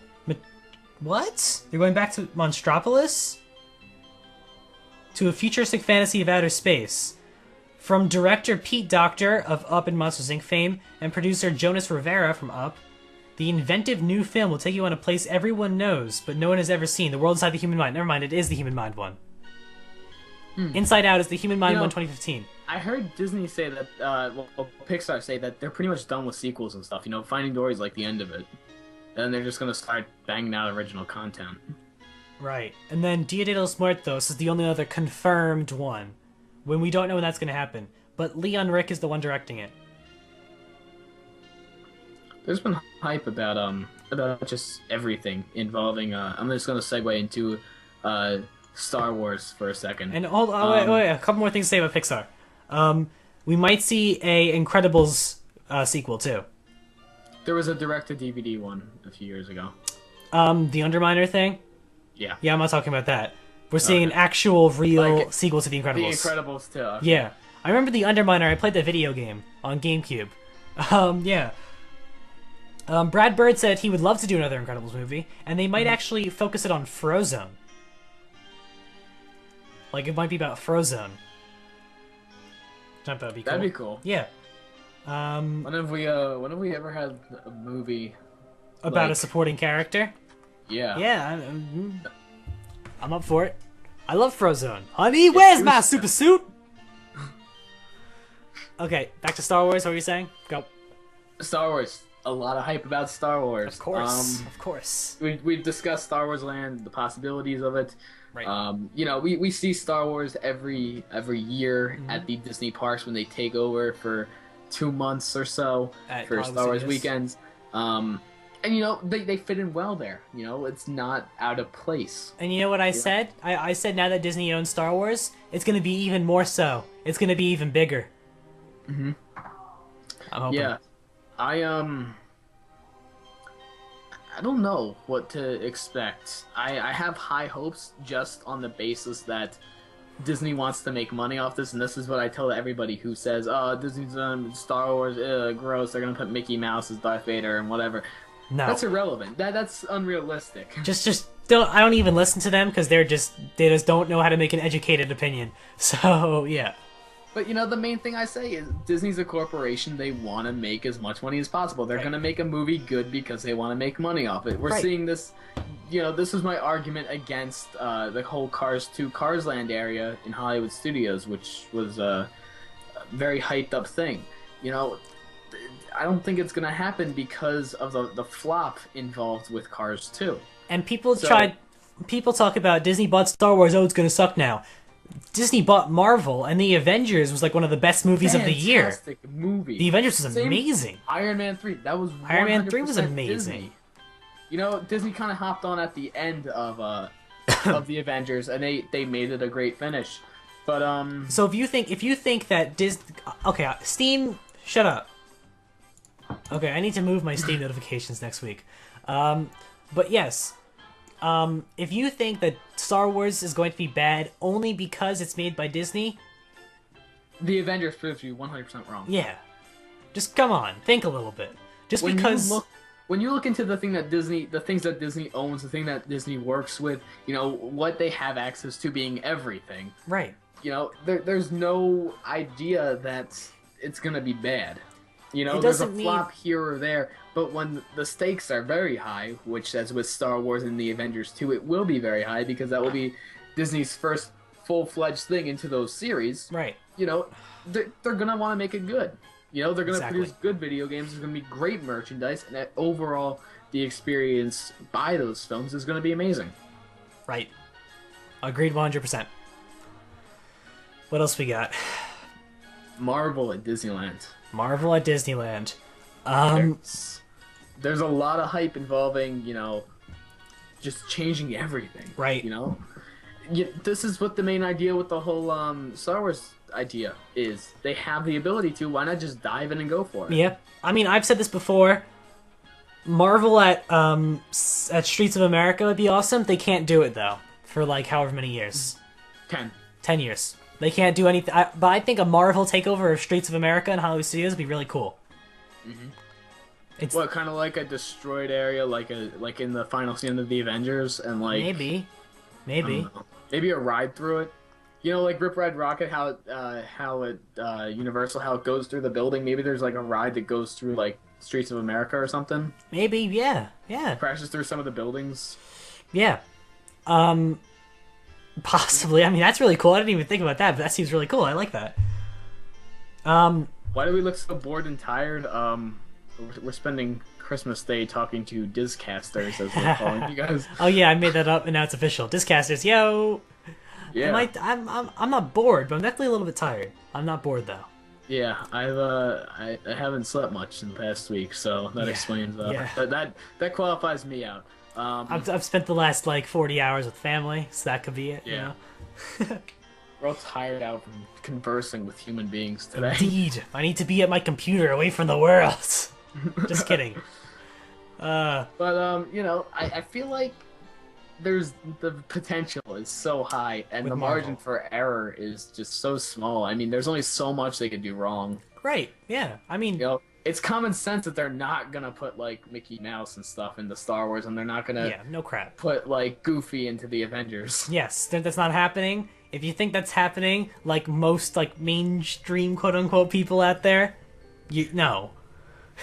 What? They're going back to Monstropolis? To a futuristic fantasy of outer space. From director Pete Docter of Up and Monsters, Inc. fame, and producer Jonas Rivera from Up, the inventive new film will take you on a place everyone knows, but no one has ever seen. The world inside the human mind. Never mind, it is the human mind one. Inside Out is the human mind one 2015. I heard Disney say that, Pixar say that they're pretty much done with sequels and stuff. Finding Dory is the end of it. And they're just going to start banging out original content. Right. And then Dia de los Muertos is the only other confirmed one. When we don't know when that's going to happen. But Leon Rick is the one directing it. There's been hype about just everything involving, I'm just going to segue into Star Wars for a second. And wait, a couple more things to say about Pixar. We might see a Incredibles sequel too. There was a direct-to-DVD one a few years ago. The Underminer thing? Yeah. Yeah, I'm not talking about that. We're seeing an actual, real sequel to The Incredibles. The Incredibles too. Okay. Yeah. I remember The Underminer. I played the video game on GameCube. Yeah. Brad Bird said he would love to do another Incredibles movie, and they might actually focus it on Frozone. Like, it might be about Frozone. That'd be cool. That'd be cool. Yeah. When have we ever had a movie About like, a supporting character? Yeah. Yeah, I'm up for it. I love Frozone. Honey, where's my super suit? Okay, back to Star Wars. What were you saying? Go. Star Wars. A lot of hype about Star Wars. Of course. Of course. We've discussed Star Wars Land, the possibilities of it. Right. You know, we see Star Wars every year at the Disney parks when they take over for 2 months or so At for Hollywood Star Wars Studios. weekends. And you know, they fit in well there. You know, it's not out of place. And you know what I said? I said now that Disney owns Star Wars, it's going to be even more so. It's going to be even bigger. Mm-hmm. I'm hoping. Yeah. I don't know what to expect. I have high hopes just on the basis that Disney wants to make money off this, and this is what I tell everybody who says, "Oh, Disney's Star Wars, gross. They're gonna put Mickey Mouse as Darth Vader and whatever." No. That's irrelevant. That's unrealistic. Just don't. I don't even listen to them because they just don't know how to make an educated opinion. So yeah. But you know, the main thing I say is Disney's a corporation. They want to make as much money as possible. They're going to make a movie good because they want to make money off it. We're seeing this. You know, this was my argument against the whole Cars 2 Cars Land area in Hollywood Studios, which was a very hyped up thing. You know, I don't think it's going to happen because of the flop involved with Cars 2. And people talk about Disney bought Star Wars. Oh, it's going to suck now. Disney bought Marvel, and the Avengers was like one of the best movies of the year. Fantastic movie. The Avengers was amazing. Iron Man 3, that was Iron Man 3 was 100% amazing. Disney. You know, Disney kind of hopped on at the end of of the Avengers, and they made it a great finish. But So if you think that okay, Steam, shut up. Okay, I need to move my Steam notifications next week. But yes. If you think that Star Wars is going to be bad only because it's made by Disney, the Avengers proves you 100% wrong. yeah. Just come on, think a little bit. Just because when you look into the things that Disney owns, the thing that Disney works with, you know, what they have access to being everything. Right. You know, there's no idea that it's going to be bad. You know, It there's a doesn't flop here or there, but when the stakes are very high, which as with Star Wars and the Avengers 2, it will be very high because that will be Disney's first full-fledged thing into those series. Right. You know, they're going to want to make it good. You know, they're going to Exactly. produce good video games, there's going to be great merchandise, and that overall, the experience by those films is going to be amazing. Right. Agreed 100%. What else we got? Marvel at Disneyland. Marvel at Disneyland. There's a lot of hype involving, you know, just changing everything. Right. You know? This is what the main idea with the whole Star Wars idea is. They have the ability to. Why not just dive in and go for it? Yeah. I mean, I've said this before. Marvel at Streets of America would be awesome. They can't do it, though, for like however many years. 10 years. They can't do anything. But I think a Marvel takeover of Streets of America and Hollywood Studios would be really cool. Mm-hmm. It's What, kind of like a destroyed area, like in the final scene of the Avengers, and like maybe. I don't know, maybe a ride through it. You know, like Rip Ride Rocket, how Universal, how it goes through the building. Maybe there's like a ride that goes through like Streets of America or something. Maybe, yeah. Crashes through some of the buildings. Yeah. Possibly. I mean, that's really cool. I didn't even think about that, but that seems really cool. I like that. Why do we look so bored and tired? We're spending Christmas Day talking to DisCasters, as we're calling you guys. Oh yeah, I made that up, and now it's official. DisCasters, yo. Yeah. I'm not bored, but I'm definitely a little bit tired. I'm not bored though. Yeah, I haven't slept much in the past week, so that explains that qualifies me out. I've spent the last like 40 hours with family, so that could be it. Yeah. You know? We're all tired out from conversing with human beings today. Indeed, I need to be at my computer, away from the world. Just kidding. But you know, I feel like there's the potential is so high, and With the Marvel. margin for error is just so small. I mean, there's only so much they could do wrong. Right? Yeah. I mean, You know, it's common sense that they're not gonna put like Mickey Mouse and stuff into Star Wars, and they're not gonna Yeah, no crap. put like Goofy into the Avengers. Yes, that's not happening. If you think that's happening, like most like mainstream quote unquote people out there, no.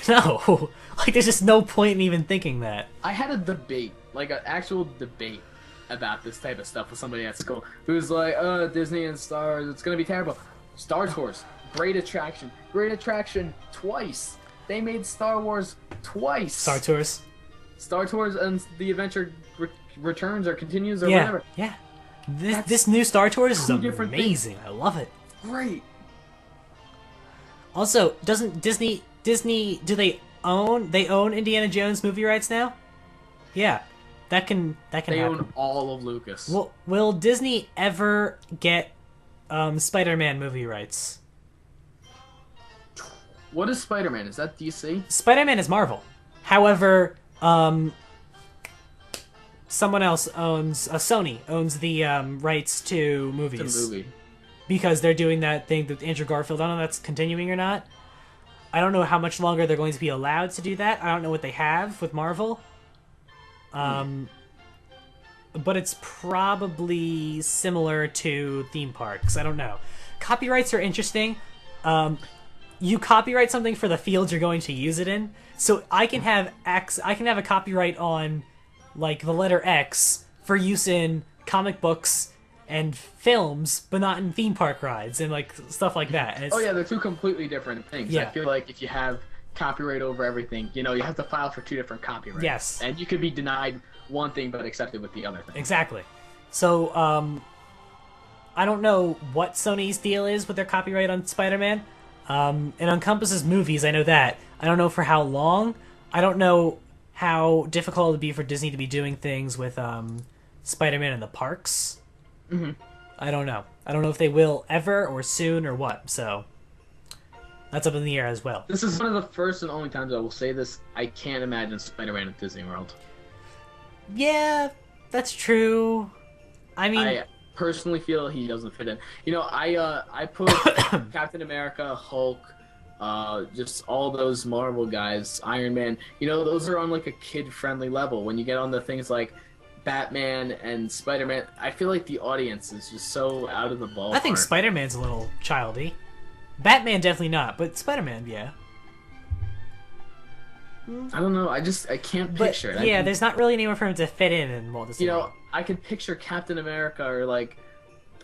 Like there's just no point in even thinking that. I had a debate, like an actual debate about this type of stuff with somebody at school who's like, Disney and Star Wars, it's gonna be terrible. Star Tours, great attraction twice. They made Star Wars twice. Star Tours And the adventure returns or continues or whatever. Yeah. This new Star Tours is amazing. Things. I love it. Great. Also, doesn't Disney do they own Indiana Jones movie rights now? Yeah. That can They happen. own all of Lucas. Will Disney ever get Spider-Man movie rights? What is Spider-Man? Is that DC? Spider-Man is Marvel. However, someone else owns Sony owns the rights to movies. It's a movie. Because they're doing that thing with Andrew Garfield. I don't know if that's continuing or not. I don't know how much longer they're going to be allowed to do that. I don't know what they have with Marvel. But it's probably similar to theme parks. I don't know. Copyrights are interesting. You copyright something for the fields you're going to use it in. So I can have a copyright on like the letter X for use in comic books and films, but not in theme park rides and like stuff like that. And Oh yeah, they're two completely different things. Yeah. I feel like if you have copyright over everything, you have to file for two different copyrights. Yes. And you could be denied one thing but accepted with the other thing. Exactly. So, I don't know what Sony's deal is with their copyright on Spider-Man. It encompasses movies, I know that. I don't know for how long. I don't know how difficult it would be for Disney to be doing things with Spider-Man in the parks. Mm-hmm. I don't know. I don't know if they will ever or soon or what, so that's up in the air as well. This is one of the first and only times I will say this. I can't imagine Spider-Man at Disney World. Yeah, that's true. I mean, I personally feel he doesn't fit in. I put Captain America, Hulk, just all those Marvel guys, Iron Man. Those are on like a kid-friendly level. When you get on the things like Batman and Spider-Man, I feel like the audience is just so out of the ballpark. I think Spider-Man's a little childy. Batman definitely not, but Spider-Man, yeah. I don't know. I can't picture it. Yeah, there's not really anywhere for him to fit in Walt Disney World. I can picture Captain America or like,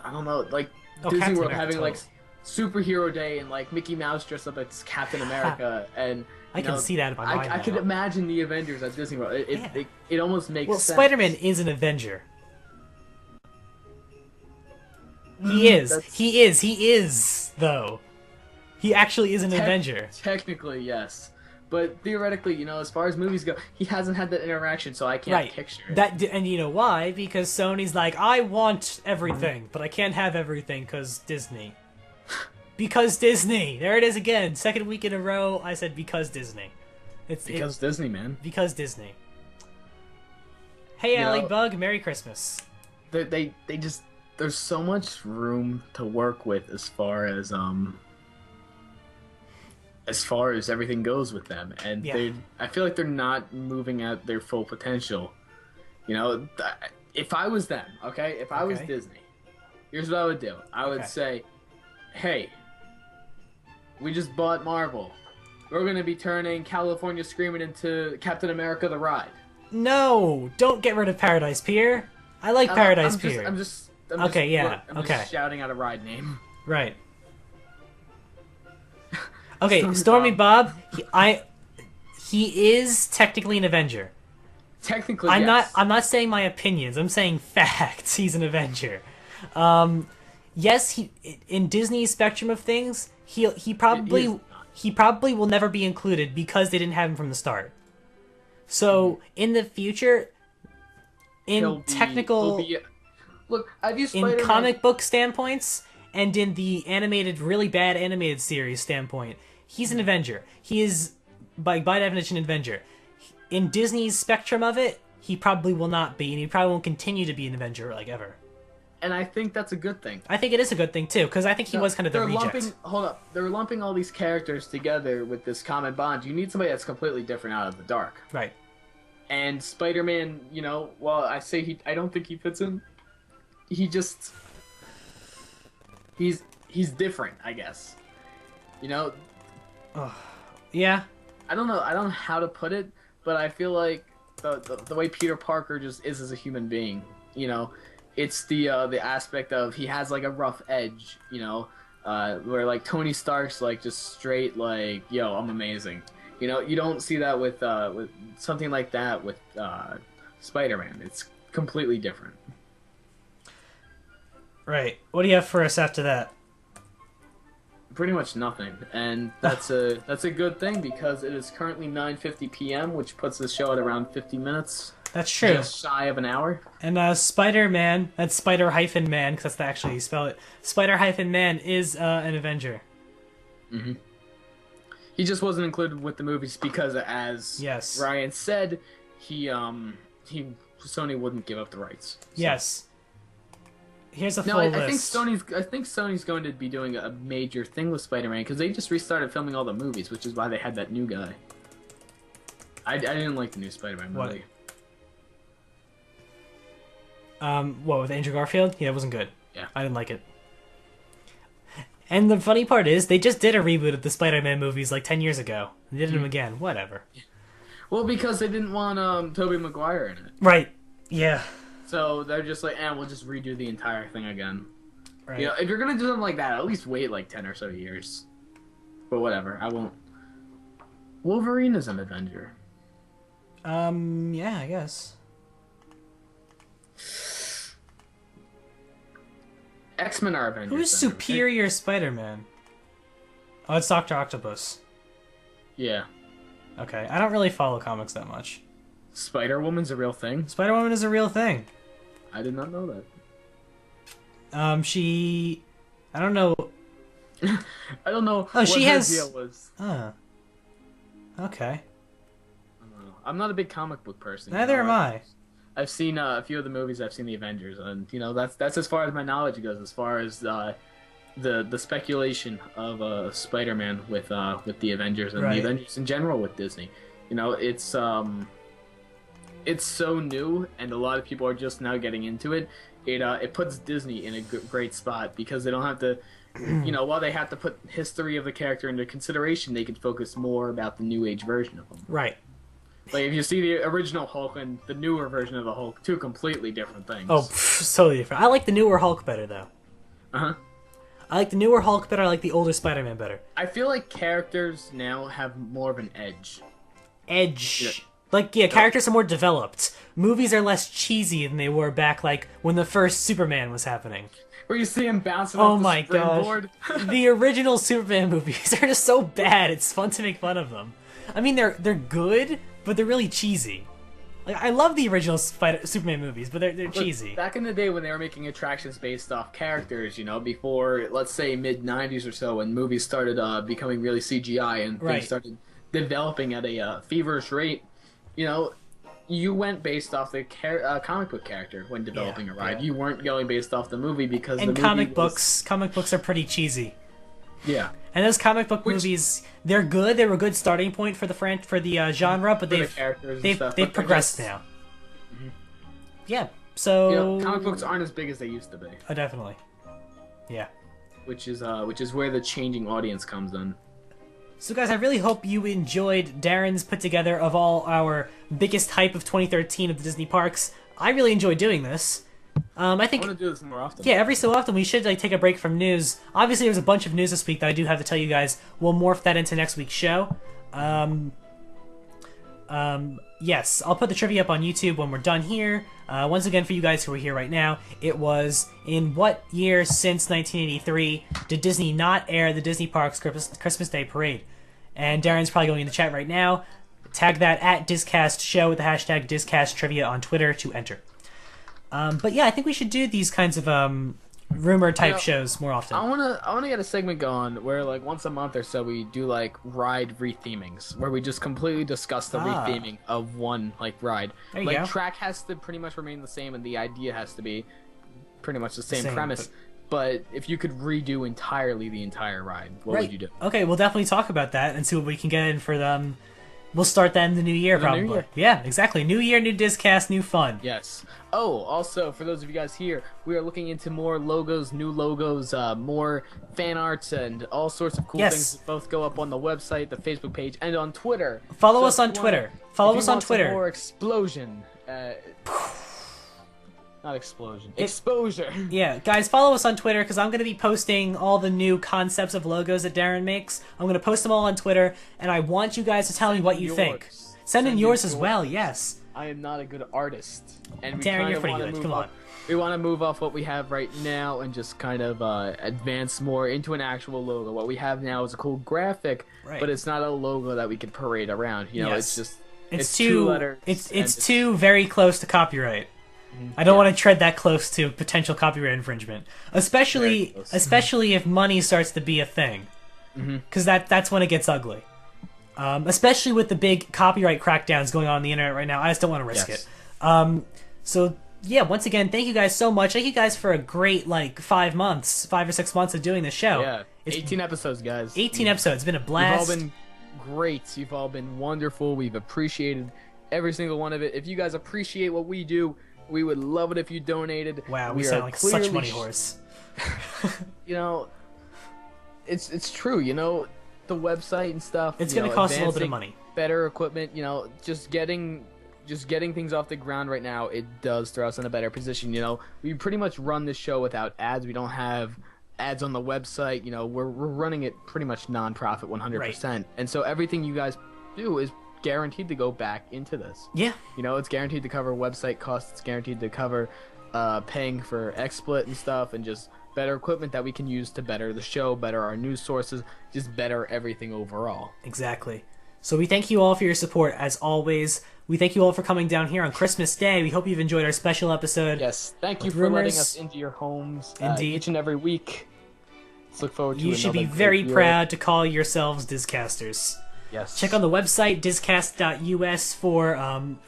I don't know, like Captain Disney World America, having totally. like superhero day and like Mickey Mouse dressed up as Captain America and I can see that in my mind I now. could imagine the Avengers at Disney World. It almost makes Well, sense. Spider-Man is an Avenger. He is. He is, though. He actually is an Avenger. Technically, yes. But theoretically, as far as movies go, he hasn't had that interaction, so I can't picture it. And you know why? Because Sony's like, I want everything, but I can't have everything because Disney. Because Disney! There it is again. Second week in a row, I said because Disney. Because Disney, man. Because Disney. Hey, Allie Bug, Merry Christmas. They just... There's so much room to work with as far as everything goes with them, and I feel like they're not moving at their full potential. If I was them, if I was Disney, here's what I would do. I would say, hey, we just bought Marvel. We're going to be turning California Screaming into Captain America the Ride. No! Don't get rid of Paradise Pier. I like Paradise Pier. I'm just shouting out a ride name. Right. Okay, Stormy Bob, he is technically an Avenger. Technically, I'm yes. not saying my opinions. I'm saying facts. He's an Avenger. Yes, he in Disney's spectrum of things, he probably will never be included because they didn't have him from the start. So in the future, look, I've used in comic book standpoints and in the really bad animated series standpoint, he's an Avenger. He is by definition an Avenger. In Disney's spectrum of it, he probably will not be, and he probably won't continue to be an Avenger like ever. And I think that's a good thing. I think it is a good thing too, because I think he was kind of the reject. They're lumping all these characters together with this common bond. You need somebody that's completely different out of the dark. Right. And Spider-Man, you know, well, I don't think he fits in. He's different, I guess. You know? Yeah. I don't know how to put it, but I feel like the way Peter Parker just is as a human being, you know, it's the aspect of he has like a rough edge, you know, where like Tony Stark's like just straight like, yo, I'm amazing. You know, you don't see that with something like that with Spider-Man. It's completely different. Right. What do you have for us after that? Pretty much nothing, and that's a good thing because it is currently 9:50 p.m., which puts the show at around 50 minutes. That's true. Just shy of an hour. And Spider-Man, that's Spider-Man, because that's actually how you spell it. Spider-Man is an Avenger. Mm-hmm. He just wasn't included with the movies because, as Ryan said, Sony wouldn't give up the rights. So. Yes. Here's a full list. I think Sony's going to be doing a major thing with Spider-Man because they just restarted filming all the movies, which is why they had that new guy. I didn't like the new Spider-Man movie. What, with Andrew Garfield? Yeah, it wasn't good. Yeah. I didn't like it. And the funny part is, they just did a reboot of the Spider-Man movies like 10 years ago. They did them again. Whatever. Well, because they didn't want Tobey Maguire in it. Right. Yeah. So they're just like, we'll just redo the entire thing again. Right. You know, if you're gonna do something like that, at least wait like 10 or so years. But whatever, I won't. Wolverine is an Avenger. Yeah, I guess. X-Men are Avengers. Who's Superior Spider-Man? Oh, it's Dr. Octopus. Yeah. Okay, I don't really follow comics that much. Spider-Woman's a real thing? Spider-Woman is a real thing. I did not know that. I don't know. I don't know what she has... deal was. Okay. I don't know. I'm not a big comic book person. Neither am I. I've seen a few of the movies. I've seen the Avengers, and you know that's as far as my knowledge goes. As far as the speculation of Spider-Man with the Avengers and the Avengers in general with Disney, you know, it's so new, and a lot of people are just now getting into it. It puts Disney in a great spot because they don't have to, you know, while they have to put history of the character into consideration, they can focus more about the new age version of them. Right. Like, if you see the original Hulk and the newer version of the Hulk, two completely different things. Oh, totally different. I like the newer Hulk better, though. Uh-huh. I like the newer Hulk better. I like the older Spider-Man better. I feel like characters now have more of an edge. Edge. Yeah. Characters are more developed. Movies are less cheesy than they were back, like, when the first Superman was happening. Where you see him bouncing off the springboard. Gosh. The original Superman movies are just so bad, it's fun to make fun of them. I mean, they're good, but they're really cheesy. Like, I love the original Superman movies, but they're cheesy. Back in the day when they were making attractions based off characters, you know, before, let's say, mid-90s or so, when movies started becoming really CGI and things started developing at a feverish rate, you know, you went based off the comic book character when developing a ride. You weren't going based off the movie because the movie comic books are pretty cheesy. Yeah. And those comic book movies, they're good. They were a good starting point for the genre, but they've progressed now. Mm-hmm. Yeah. So you know, comic books aren't as big as they used to be. Oh, definitely. Yeah. Which is where the changing audience comes in. So guys, I really hope you enjoyed Darren's put together of all our biggest hype of 2013 of the Disney parks. I really enjoyed doing this. I think I want to do this more often. Yeah, every so often we should take a break from news. Obviously, there's a bunch of news this week that I do have to tell you guys. We'll morph that into next week's show. Yes, I'll put the trivia up on YouTube when we're done here. Once again, for you guys who are here right now, it was in what year since 1983 did Disney not air the Disney Parks Christmas Day Parade? And Darren's probably going in the chat right now. Tag that at DisCast Show with the hashtag DisCast Trivia on Twitter to enter. But yeah, I think we should do these kinds of rumor type shows more often. I wanna get a segment going where like once a month or so we do like ride rethemings where we just completely discuss the retheming of one like ride. There you like go. Track has to pretty much remain the same and the idea has to be pretty much the same Same, premise. But if you could redo entirely the entire ride, what would you do? Okay, we'll definitely talk about that and see what we can get in for them. We'll start that in the new year, the new probably. year. Yeah, exactly. New year, new DisCast, new fun. Yes. Oh, also, for those of you guys here, we are looking into more logos, new logos, more fan arts, and all sorts of cool things. Both go up on the website, the Facebook page, and on Twitter. Follow us on Twitter. Follow us on Twitter. More explosion. Not explosion. Exposure. Yeah, guys, follow us on Twitter because I'm going to be posting all the new concepts of logos that Darren makes. I'm going to post them all on Twitter, and I want you guys to tell me what you think. Send in yours as well, yes. I am not a good artist. And we Darren, you're pretty good. Come on. We want to move off what we have right now and just kind of advance more into an actual logo. What we have now is a cool graphic, but it's not a logo that we can parade around. You know, it's just it's two letters. It's too very close to copyright. I don't want to tread that close to potential copyright infringement, especially if money starts to be a thing, because that's when it gets ugly. Especially with the big copyright crackdowns going on the internet right now, I just don't want to risk it. So yeah, once again, thank you guys so much. Thank you guys for a great 5 or 6 months of doing the show. Yeah, 18 episodes, guys. 18 episodes. It's been a blast. You've all been great. You've all been wonderful. We've appreciated every single one of it. If you guys appreciate what we do, we would love it if you donated. Wow, we sound like such money whores. You know, it's true. You know, the website and stuff. It's going to cost a little bit of money. Better equipment. You know, just getting things off the ground right now. It does throw us in a better position. You know, we pretty much run this show without ads. We don't have ads on the website. You know, we're running it pretty much non-profit 100%. And so everything you guys do is guaranteed to go back into this. Yeah. You know, it's guaranteed to cover website costs. It's guaranteed to cover paying for XSplit and stuff, and just better equipment that we can use to better the show, better our news sources, just better everything overall. Exactly. So we thank you all for your support, as always. We thank you all for coming down here on Christmas Day. We hope you've enjoyed our special episode. Yes, thank you for letting us into your homes each and every week. Let's look forward to You should be very proud to call yourselves DisCasters. Yes. Check on the website, discast.us, for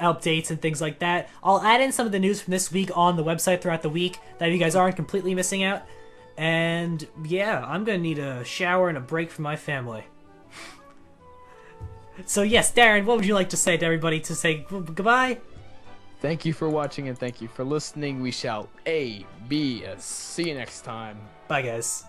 updates and things like that. I'll add in some of the news from this week on the website throughout the week, that you guys aren't completely missing out. And yeah, I'm going to need a shower and a break from my family. So yes, Darren, what would you like to say to everybody to say goodbye? Thank you for watching and thank you for listening. We shall see you next time. Bye, guys.